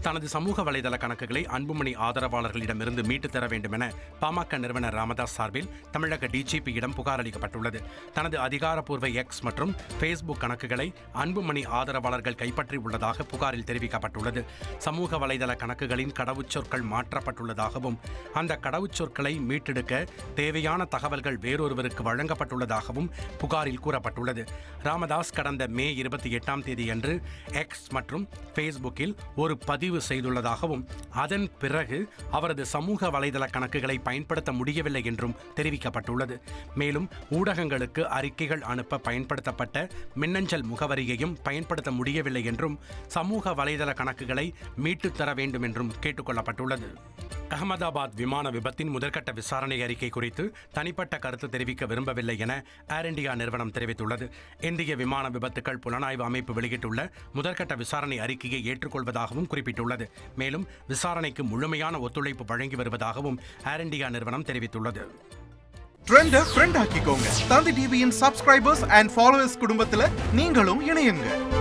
தனது சமூக வலைதள கணக்குகளை அன்புமணி ஆதரவாளர்களிடமிருந்து மீட்டுத் தர வேண்டும் என பாமக நிறுவனர் ராமதாஸ் சார்பில் தமிழக டிஜிபியிடம் புகார் அளிக்கப்பட்டுள்ளது. தனது அதிகாரப்பூர்வ எக்ஸ் மற்றும் ஃபேஸ்புக் கணக்குகளை அன்புமணி ஆதரவாளர்கள் கைப்பற்றி உள்ளதாக புகாரில் தெரிவிக்கப்பட்டுள்ளது. சமூக வலைதள கணக்குகளின் கடவுச்சொற்கள் மாற்றப்பட்டுள்ளதாகவும் அந்த கடவுச்சொற்களை மீட்டெடுக்க தேவையான தகவல்கள் வேறொருவருக்கு வழங்கப்பட்டுள்ளதாகவும் புகாரில் கூறப்பட்டுள்ளது. ராமதாஸ் கடந்த மே 28 அன்று எக்ஸ் மற்றும் ஃபேஸ்புக்கில் ஒரு பதிவு செய்துள்ளதாகவும் அதன் பிறகு அவரது சமூக வலைதள கணக்குகளை பயன்படுத்த முடியவில்லை என்றும் தெரிவிக்கப்பட்டுள்ளது. மேலும் ஊடகங்களுக்கு அறிக்கைகள் அனுப்ப பயன்படுத்தப்பட்ட மின்னஞ்சல் முகவரியையும் பயன்படுத்த முடியவில்லை என்றும் சமூக வலைதள கணக்குகளை மீட்டுத் தர வேண்டும் என்றும் கேட்டுக்கொள்ளப்பட்டுள்ளது. அகமதாபாத் விமான விபத்தின் முதற்கட்ட விசாரணை அறிக்கை குறித்து தனிப்பட்ட கருத்து தெரிவிக்க விரும்பவில்லை என ஏர் இந்தியா நிறுவனம் தெரிவித்துள்ளது. இந்திய விமான விபத்துக்கள் புலனாய்வு அமைப்பு வெளியிட்டுள்ள முதற்கட்ட விசாரணை அறிக்கையை ஏற்றுக்கொள்வதாகவும் குறிப்பிட்டுள்ளது. மேலும் விசாரணைக்கு முழுமையான ஒத்துழைப்பு வழங்கி வருவதாகவும் ஏர் இந்தியா நிறுவனம் தெரிவித்துள்ளது. ட்ரெண்ட ஃப்ரெண்ட் ஆக்கிக்கோங்க. தந்தி டிவியின் சப்ஸ்கிரைபர்ஸ் அண்ட் ஃபாலோவர்ஸ் குடும்பத்தில் நீங்களும் இணையுங்க.